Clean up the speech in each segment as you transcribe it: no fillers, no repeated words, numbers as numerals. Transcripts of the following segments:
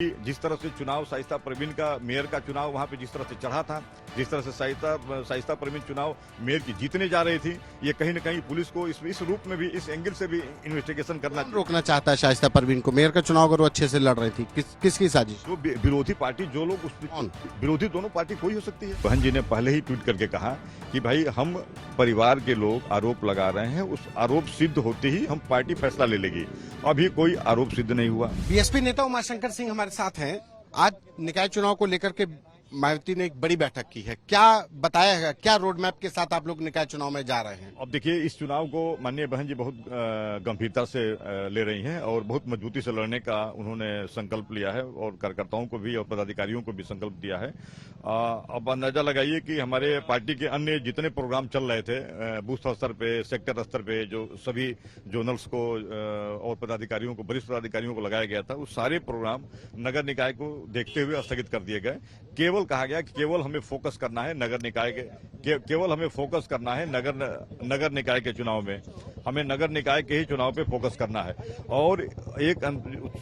जिस तरह से चुनाव शाइस्ता परवीन का मेयर का चुनाव वहां पे जिस तरह से चढ़ा था, जिस तरह से शाइस्ता परवीन चुनाव मेयर की जीतने जा रही थी, ये कहीं न कहीं पुलिस को इस रूप में भी, इस एंगल से भी इन्वेस्टिगेशन करना रोकना चाहता है शाइस्ता परवीन को। मेयर का चुनाव अगर वो अच्छे से लड़ रही थी, किसकी साजिश? जो विरोधी पार्टी, जो लोग उस विरोधी दोनों पार्टी कोई हो सकती है। बहन जी ने पहले ही ट्वीट करके कहा कि भाई हम परिवार के लोग आरोप लगा रहे हैं, उस आरोप सिद्ध होते ही हम पार्टी फैसला ले लेगी। अभी कोई आरोप सिद्ध नहीं हुआ। बीएसपी नेता उमाशंकर सिंह हमारे साथ हैं। आज निकाय चुनाव को लेकर के मायावती ने एक बड़ी बैठक की है, क्या बताया है, क्या रोड मैप के साथ आप लोग निकाय चुनाव में जा रहे हैं? अब देखिए, इस चुनाव को माननीय बहन जी बहुत गंभीरता से ले रही हैं और बहुत मजबूती से लड़ने का उन्होंने संकल्प लिया है और कार्यकर्ताओं को भी और पदाधिकारियों को भी संकल्प दिया है। अब अंदाजा लगाइए कि हमारे पार्टी के अन्य जितने प्रोग्राम चल रहे थे बूथ स्तर पे, सेक्टर स्तर पे, जो सभी जोनल्स को और पदाधिकारियों को, वरिष्ठ पदाधिकारियों को लगाया गया था, उस सारे प्रोग्राम नगर निकाय को देखते हुए स्थगित कर दिए गए। केवल कहा गया कि केवल हमें फोकस करना है नगर निकाय केवल हमें फोकस करना है नगर निकाय के चुनाव में, हमें नगर निकाय के ही चुनाव पे फोकस करना है। और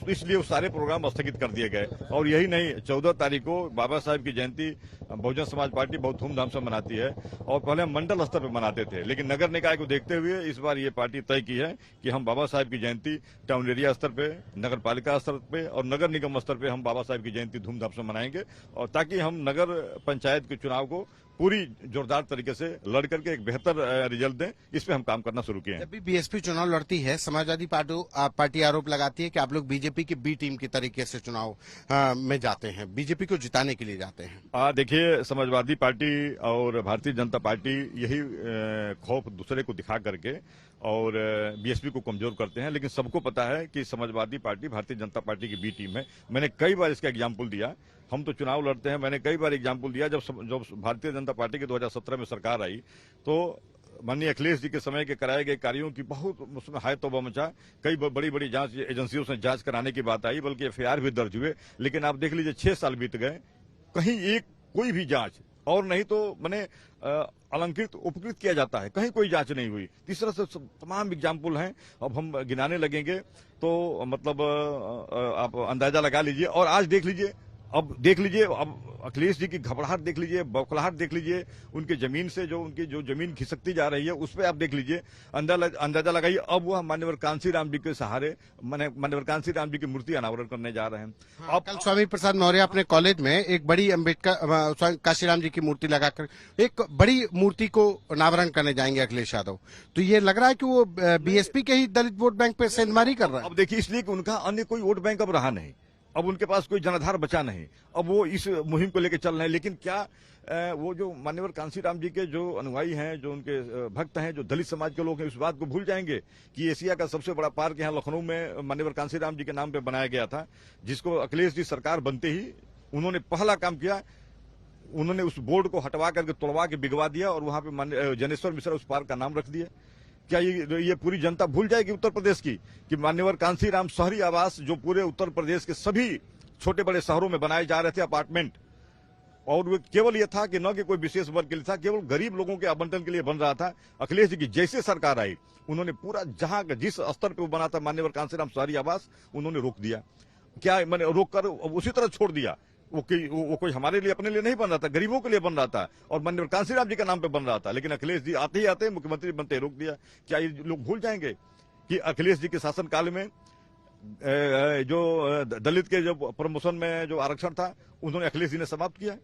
इसलिए सारे प्रोग्राम स्थगित कर दिए गए। और यही नहीं, 14 तारीख को बाबा साहब की जयंती बहुजन समाज पार्टी बहुत धूमधाम से मनाती है और पहले हम मंडल स्तर पर मनाते थे, लेकिन नगर निकाय को देखते हुए इस बार ये पार्टी तय की है कि हम बाबा साहब की जयंती टाउन एरिया स्तर पे, नगर पालिका स्तर पे और नगर निगम स्तर पे हम बाबा साहब की जयंती धूमधाम से मनाएंगे, और ताकि हम नगर पंचायत के चुनाव को पूरी जोरदार तरीके से लड़ करके एक बेहतर रिजल्ट दें। इस पे हम काम करना शुरू किए हैं। जब भी बीएसपी चुनाव लड़ती है, समाजवादी पार्टी आरोप लगाती है कि आप लोग बीजेपी की बी टीम की तरीके से चुनाव में जाते हैं, बीजेपी को जिताने के लिए जाते हैं। देखिए, समाजवादी पार्टी और भारतीय जनता पार्टी यही खौफ दूसरे को दिखा करके और बीएसपी को कमजोर करते हैं, लेकिन सबको पता है कि समाजवादी पार्टी भारतीय जनता पार्टी की बी टीम है। मैंने कई बार इसका एग्जाम्पल दिया, हम तो चुनाव लड़ते हैं, मैंने कई बार एग्जाम्पल दिया। जब भारतीय जनता पार्टी की 2017 में सरकार आई तो माननीय अखिलेश जी के समय के कराए गए कार्यों की बहुत उसमें हाय तौबा मचा। कई बड़ी बड़ी जांच एजेंसियों से जांच कराने की बात आई, बल्कि एफआईआर भी दर्ज हुए, लेकिन आप देख लीजिए 6 साल बीत गए, कहीं कोई भी जांच, और नहीं तो मैंने अलंकृत उपकृत किया जाता है, कहीं कोई जांच नहीं हुई। इस तरह से तमाम एग्जाम्पल हैं, अब हम गिनाने लगेंगे तो मतलब आप अंदाजा लगा लीजिए। और आज देख लीजिए, अब अखिलेश जी की घबराहट देख लीजिए, बौखलाहट देख लीजिए, उनके जमीन से उनकी जो जमीन खिसकती जा रही है उस पर आप देख लीजिए, अंदाजा लगाइए। अब वह मान्यवर कांसी राम जी के सहारे मान्यवर कांसी राम जी की मूर्ति अनावरण करने जा रहे हैं। अब कल स्वामी प्रसाद मौर्य अपने कॉलेज में एक बड़ी अम्बेडकर काशीराम जी की मूर्ति लगाकर एक बड़ी मूर्ति को अनावरण करने जाएंगे अखिलेश यादव। तो ये लग रहा है कि वो बीएसपी के ही दलित वोट बैंक पे सेंधमारी कर रहा है। अब देखिए, इसलिए कि उनका अन्य कोई वोट बैंक अब रहा नहीं, अब उनके पास कोई जनाधार बचा नहीं, अब वो इस मुहिम को लेकर चल रहे हैं। लेकिन क्या वो जो मान्यवर कांसीराम जी के जो अनुयायी हैं, जो उनके भक्त हैं, जो दलित समाज के लोग हैं, उस बात को भूल जाएंगे कि एशिया का सबसे बड़ा पार्क यहाँ लखनऊ में मान्यवर कांसीराम जी के नाम पे बनाया गया था, जिसको अखिलेश जी सरकार बनते ही उन्होंने पहला काम किया, उन्होंने उस बोर्ड को हटवा करके तोड़वा के बिगवा दिया और वहां पे जनेश्वर मिश्रा उस पार्क का नाम रख दिया। क्या ये पूरी जनता भूल जाएगी उत्तर प्रदेश की कि मान्यवर कांसीराम शहरी आवास जो पूरे उत्तर प्रदेश के सभी छोटे बड़े शहरों में बनाए जा रहे थे, अपार्टमेंट, और वो केवल ये था कि न कि कोई विशेष वर्ग के लिए था, केवल गरीब लोगों के आवंटन के लिए बन रहा था। अखिलेश जी की जैसे सरकार आई, उन्होंने पूरा जहां जिस स्तर पर वो बना था मान्यवर कांसीराम शहरी आवास, उन्होंने रोक दिया। क्या मैंने रोक कर उसी तरह छोड़ दिया। वो कोई हमारे लिए, अपने लिए नहीं बन रहा था, गरीबों के लिए बन रहा था और माननीय कांसीराम जी के नाम पे बन रहा था, लेकिन अखिलेश जी आते ही आते मुख्यमंत्री बनते रोक दिया। क्या ये लोग भूल जाएंगे कि अखिलेश जी के शासनकाल में जो दलित के जो प्रमोशन में जो आरक्षण था, उन्होंने अखिलेश जी ने समाप्त किया।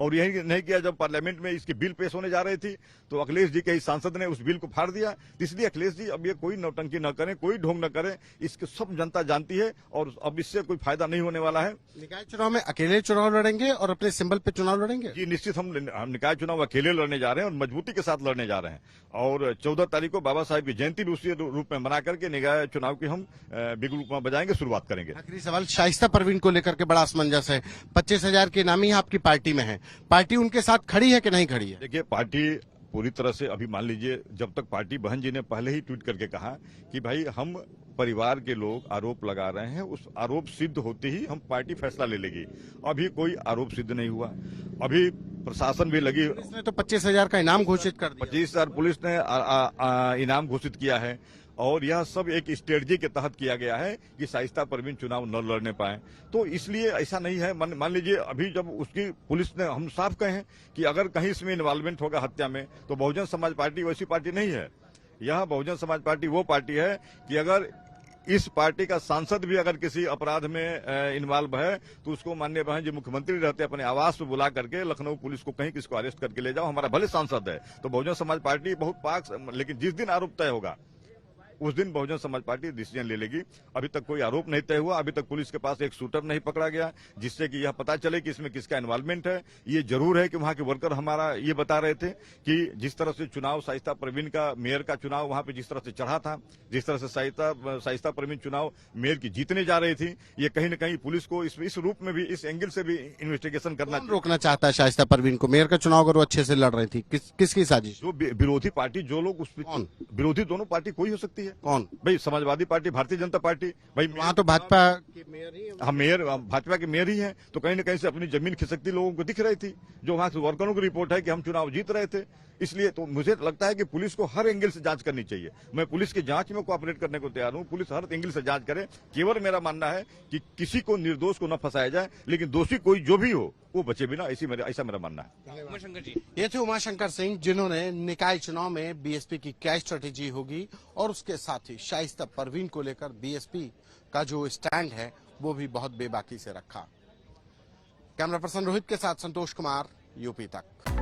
और यही नहीं किया, जब पार्लियामेंट में इसकी बिल पेश होने जा रही थी तो अखिलेश जी के ही सांसद ने उस बिल को फाड़ दिया। इसलिए अखिलेश जी अब ये कोई नौटंकी न करें, कोई ढोंग न करें, इसके सब जनता जानती है और अब इससे कोई फायदा नहीं होने वाला है। निकाय चुनाव में अकेले चुनाव लड़ेंगे और अपने सिंबल पे चुनाव लड़ेंगे? जी निश्चित, हम निकाय चुनाव अकेले लड़ने जा रहे हैं और मजबूती के साथ लड़ने जा रहे हैं। और 14 तारीख को बाबा साहब की जयंती भी उसी रूप में बना करके निकाय चुनाव की हम बिगुल बजाएंगे, शुरुआत करेंगे। आखिरी सवाल, शाइस्ता परवीन को लेकर के बड़ा असमंजस है, 25,000 के इनामी आपकी पार्टी में है, पार्टी उनके साथ खड़ी है कि नहीं खड़ी है? देखिए, पार्टी पूरी तरह से, अभी मान लीजिए, जब तक पार्टी बहन जी ने पहले ही ट्वीट करके कहा कि भाई हम परिवार के लोग आरोप लगा रहे हैं, उस आरोप सिद्ध होते ही हम पार्टी फैसला ले लेगी। अभी कोई आरोप सिद्ध नहीं हुआ। अभी प्रशासन भी लगी, पुलिस ने तो 25,000 का इनाम घोषित कर दिया। 25,000 पुलिस ने इनाम घोषित किया है और यह सब एक स्ट्रेटजी के तहत किया गया है कि शाइस्ता परवीन चुनाव न लड़ने पाए। तो इसलिए ऐसा नहीं है। मान लीजिए अभी जब उसकी पुलिस ने, हम साफ कहे हैं कि अगर कहीं इसमें इन्वॉल्वमेंट होगा हत्या में, तो बहुजन समाज पार्टी वैसी पार्टी नहीं है। यह बहुजन समाज पार्टी वो पार्टी है कि अगर इस पार्टी का सांसद भी अगर किसी अपराध में इन्वॉल्व है तो उसको माननीय बहन जी मुख्यमंत्री रहते अपने आवास पे बुला करके लखनऊ पुलिस को कहीं किसको अरेस्ट करके ले जाओ, हमारा भले सांसद है। तो बहुजन समाज पार्टी बहुत पाक, लेकिन जिस दिन आरोप तय होगा उस दिन बहुजन समाज पार्टी डिसीजन ले लेगी। अभी तक कोई आरोप नहीं तय हुआ, अभी तक पुलिस के पास एक शूटर नहीं पकड़ा गया जिससे कि यह पता चले कि इसमें किसका इन्वॉल्वमेंट है। ये जरूर है कि वहां के वर्कर हमारा ये बता रहे थे कि जिस तरह से चुनाव शाइस्ता परवीन का, मेयर का चुनाव वहां पे जिस तरह से चढ़ा था, जिस तरह से शाइस्ता परवीन चुनाव मेयर की जीतने जा रही थी, ये कहीं न कहीं पुलिस को इस रूप में भी, इस एंगल से भी इन्वेस्टिगेशन करना कौन रोकना चाहता है शाइस्ता परवीन को? मेयर का चुनाव अगर वो अच्छे से लड़ रही थी, किसकी साजिश? जो विरोधी पार्टी, जो लोग उस विरोधी, दोनों पार्टी कोई हो सकती है। कौन? भाई समाजवादी पार्टी, भारतीय जनता पार्टी, भाई वहाँ तो भाजपा के मेयर ही, हम मेयर भाजपा के मेयर ही हैं। तो कहीं न कहीं से अपनी जमीन खिसकती लोगों को दिख रही थी, जो वहां से वर्करों की रिपोर्ट है कि हम चुनाव जीत रहे थे। इसलिए तो मुझे लगता है कि पुलिस को हर एंगल से जांच करनी चाहिए। मैं पुलिस की जांच में कोऑपरेट करने को तैयार हूं। पुलिस हर एंगल से जांच करे। केवल मेरा मानना है कि किसी को निर्दोष को न फंसाया जाए, लेकिन दोषी कोई जो भी हो वो बचे भी ना, ऐसा मेरा मानना है। उमाशंकर जी, ये थे उमाशंकर सिंह, जिन्होंने निकाय चुनाव में बीएसपी की क्या स्ट्रेटेजी होगी और उसके साथ ही शाइस्ता परवीन को लेकर बीएसपी का जो स्टैंड है वो भी बहुत बेबाकी से रखा। कैमरा पर्सन रोहित के साथ संतोष कुमार, यूपी तक।